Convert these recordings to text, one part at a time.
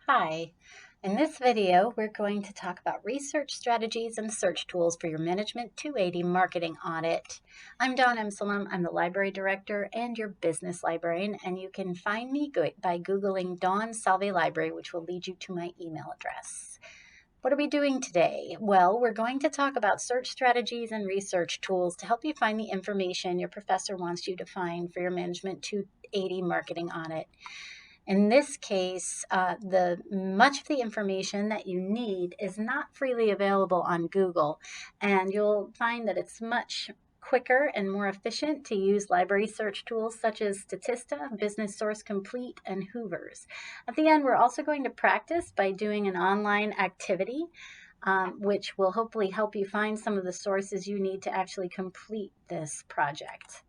Hi, in this video, we're going to talk about research strategies and search tools for your Management 280 marketing audit. I'm Dawn Emsalem. I'm the library director and your business librarian, and you can find me by Googling Dawn Salve Library, which will lead you to my email address. What are we doing today? Well, we're going to talk about search strategies and research tools to help you find the information your professor wants you to find for your Management 280 marketing audit. In this case, much of the information that you need is not freely available on Google, and you'll find that it's much quicker and more efficient to use library search tools such as Statista, Business Source Complete, and Hoovers. At the end, we're also going to practice by doing an online activity, which will hopefully help you find some of the sources you need to actually complete this project.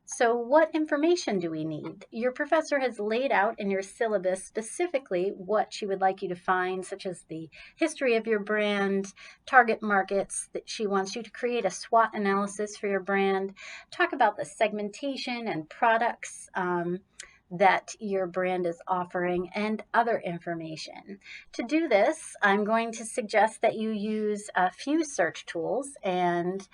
So what information do we need? Your professor has laid out in your syllabus specifically what she would like you to find, such as the history of your brand, target markets, that she wants you to create a SWOT analysis for your brand, talk about the segmentation and products that your brand is offering, and other information. To do this, I'm going to suggest that you use a few search tools, and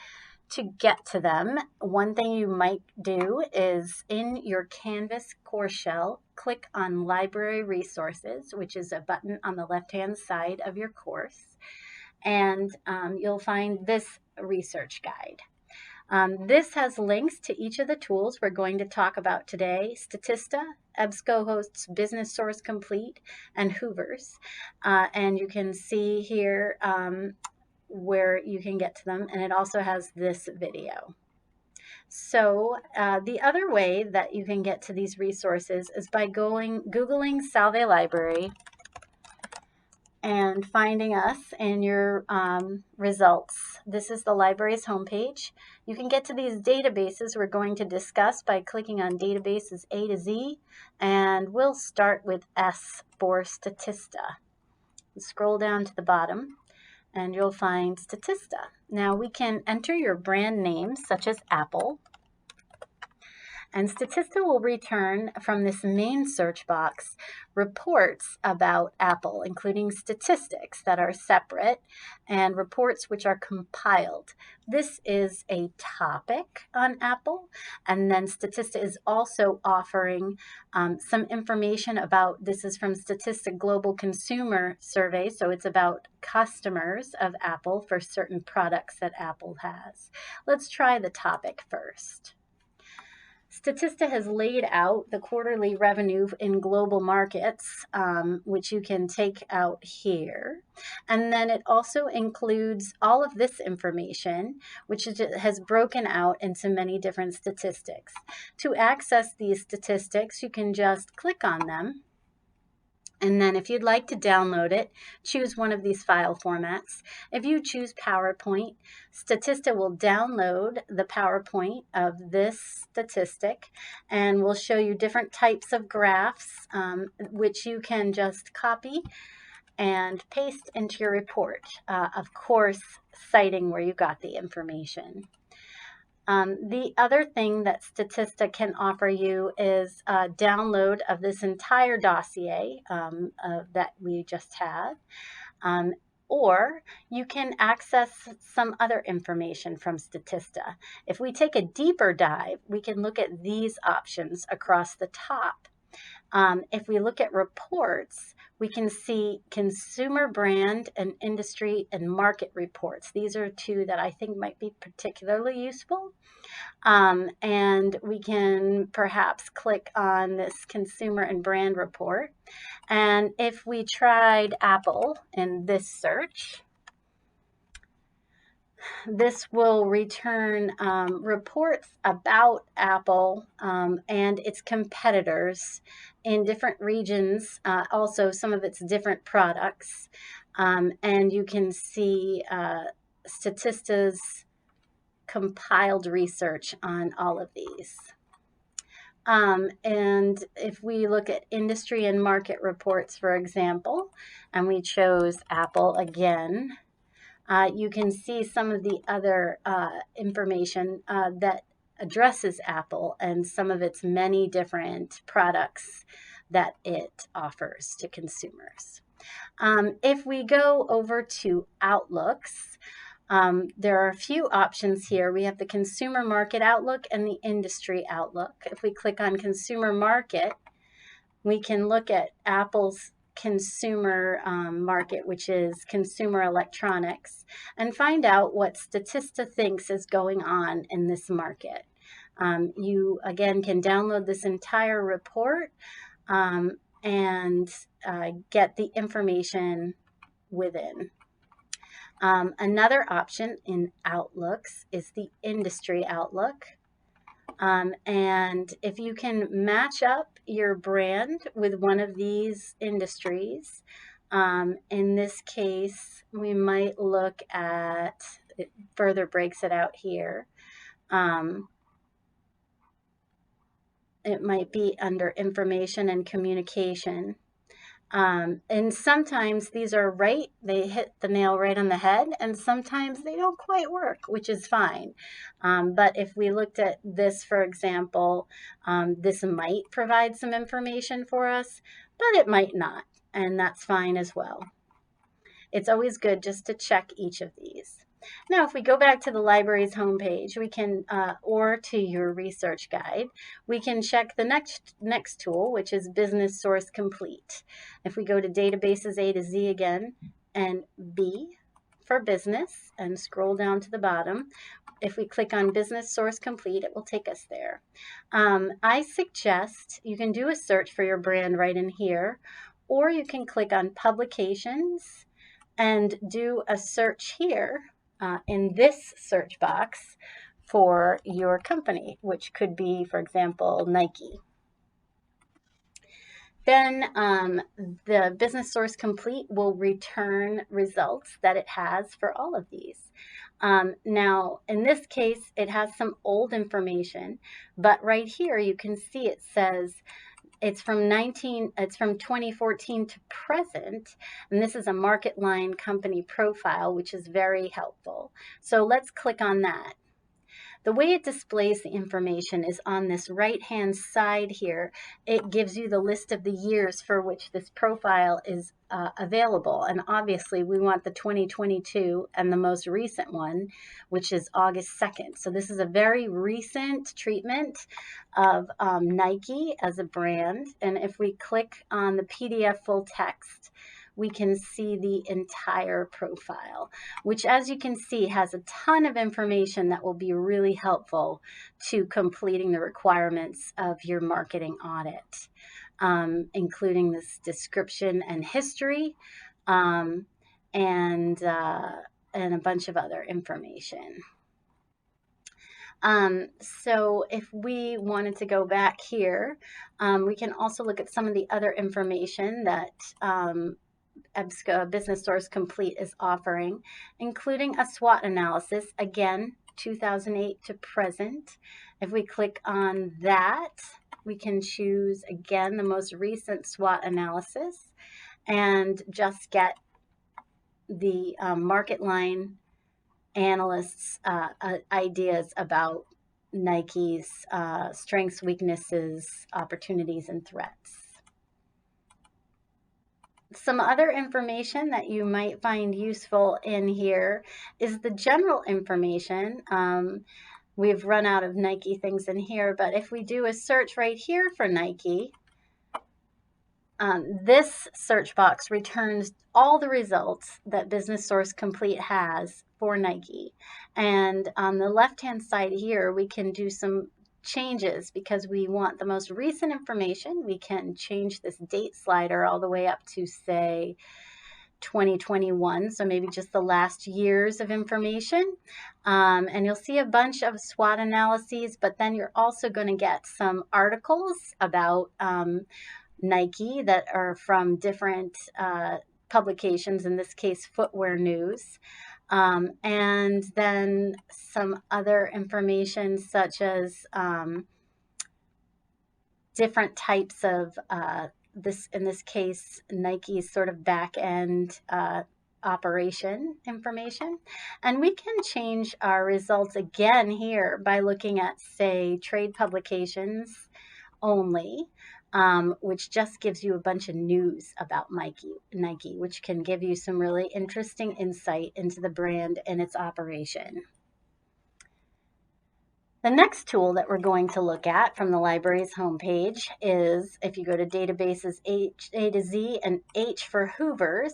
to get to them, one thing you might do is in your Canvas course shell, click on Library Resources, which is a button on the left-hand side of your course, and you'll find this research guide. This has links to each of the tools we're going to talk about today: Statista, EBSCOhost's Business Source Complete, and Hoovers. And you can see here where you can get to them, and it also has this video. So the other way that you can get to these resources is by Googling Salve Library and finding us in your results. This is the library's homepage. You can get to these databases we're going to discuss by clicking on databases A to Z, and we'll start with S for Statista. Scroll down to the bottom, and you'll find Statista. Now we can enter your brand name, such as Apple, and Statista will return from this main search box reports about Apple, including statistics that are separate and reports which are compiled. This is a topic on Apple, and then Statista is also offering some information about, this is from Statista Global Consumer Survey, so it's about customers of Apple for certain products that Apple has. Let's try the topic first. Statista has laid out the quarterly revenue in global markets, which you can take out here. And then it also includes all of this information, which has broken out into many different statistics. To access these statistics, you can just click on them. And then if you'd like to download it, choose one of these file formats. If you choose PowerPoint, Statista will download the PowerPoint of this statistic and will show you different types of graphs, which you can just copy and paste into your report, of course, citing where you got the information. The other thing that Statista can offer you is a download of this entire dossier that we just had, or you can access some other information from Statista. If we take a deeper dive, we can look at these options across the top. If we look at reports, we can see consumer brand and industry and market reports. These are two that I think might be particularly useful. And we can perhaps click on this consumer and brand report. And if we tried Apple in this search, this will return reports about Apple and its competitors in different regions, also some of its different products. And you can see Statista's compiled research on all of these. And if we look at industry and market reports, for example, and we chose Apple again, you can see some of the other information that addresses Apple and some of its many different products that it offers to consumers. If we go over to outlooks, there are a few options here. We have the consumer market outlook and the industry outlook. If we click on consumer market, we can look at Apple's consumer market, which is consumer electronics, and find out what Statista thinks is going on in this market. You, again, can download this entire report and get the information within. Another option in outlooks is the industry outlook. And if you can match up your brand with one of these industries, in this case, we might look at, it further breaks it out here. It might be under information and communication. And sometimes these are right, they hit the nail right on the head, and sometimes they don't quite work, which is fine. But if we looked at this, for example, this might provide some information for us, but it might not, and that's fine as well. It's always good just to check each of these. Now, if we go back to the library's homepage, we can, or to your research guide, we can check the next tool, which is Business Source Complete. If we go to Databases A to Z again, and B for business, and scroll down to the bottom, if we click on Business Source Complete, it will take us there. I suggest you can do a search for your brand right in here, or you can click on Publications and do a search here in this search box for your company, which could be, for example, Nike. Then the Business Source Complete will return results that it has for all of these. Now, in this case, it has some old information, but right here you can see it says it's from 2014 to present, and this is a market line company profile, which is very helpful. So let's click on that. The way it displays the information is on this right-hand side here. It gives you the list of the years for which this profile is available. And obviously, we want the 2022 and the most recent one, which is August 2nd. So this is a very recent treatment of Nike as a brand. And if we click on the PDF full text, we can see the entire profile, which, as you can see, has a ton of information that will be really helpful to completing the requirements of your marketing audit, including this description and history, and a bunch of other information. So if we wanted to go back here, we can also look at some of the other information that EBSCO Business Source Complete is offering, including a SWOT analysis, again, 2008 to present. If we click on that, we can choose, again, the most recent SWOT analysis and just get the market line analysts' ideas about Nike's strengths, weaknesses, opportunities, and threats. Some other information that you might find useful in here is the general information. We've run out of Nike things in here, but if we do a search right here for Nike, this search box returns all the results that Business Source Complete has for Nike. And on the left-hand side here, we can do some changes because we want the most recent information. We can change this date slider all the way up to, say, 2021, so maybe just the last years of information. And you'll see a bunch of SWOT analyses, but then you're also going to get some articles about Nike that are from different publications, in this case, Footwear News. And then some other information such as different types of in this case, Nike's sort of back-end operation information. And we can change our results again here by looking at, say, trade publications only. which just gives you a bunch of news about Nike, which can give you some really interesting insight into the brand and its operation. The next tool that we're going to look at from the library's homepage is, if you go to databases A to Z, and H for Hoovers,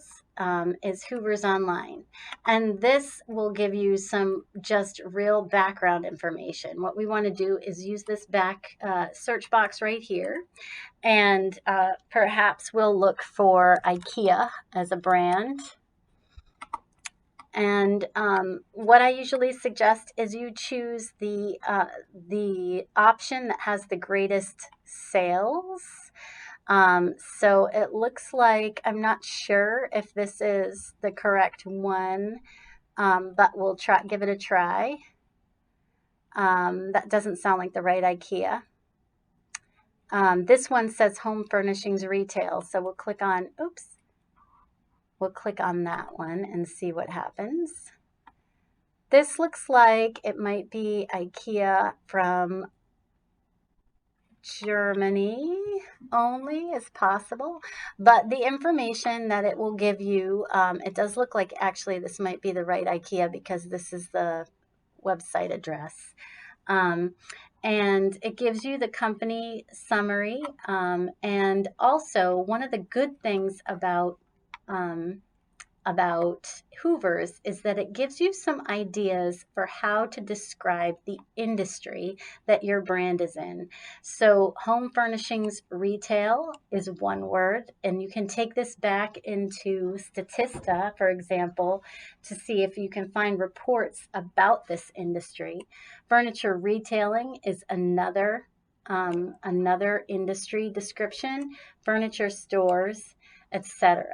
is Hoovers Online. And this will give you some just real background information. What we want to do is use this search box right here, and perhaps we'll look for IKEA as a brand. And what I usually suggest is you choose the option that has the greatest sales. So it looks like, I'm not sure if this is the correct one, but we'll give it a try. That doesn't sound like the right IKEA. This one says home furnishings retail, so we'll click on, we'll click on that one and see what happens. This looks like it might be IKEA from Germany only, is possible, but the information that it will give you, it does look like actually this might be the right IKEA because this is the website address. And it gives you the company summary, and also one of the good things about Hoovers is that it gives you some ideas for how to describe the industry that your brand is in. So home furnishings retail is one word, and you can take this back into Statista, for example, to see if you can find reports about this industry. Furniture retailing is another industry description, furniture stores, etc.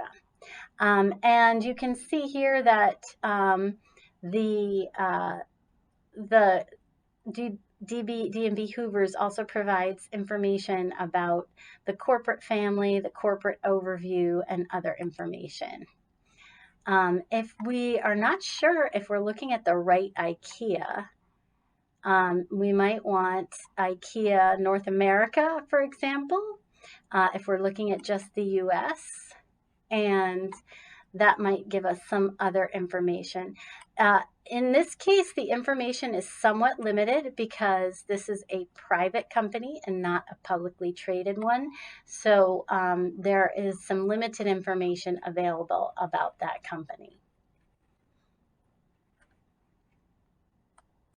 And you can see here that the D&B Hoovers also provides information about the corporate family, the corporate overview, and other information. If we are not sure if we're looking at the right IKEA, we might want IKEA North America, for example, if we're looking at just the US. And that might give us some other information. In this case, the information is somewhat limited because this is a private company and not a publicly traded one. So there is some limited information available about that company.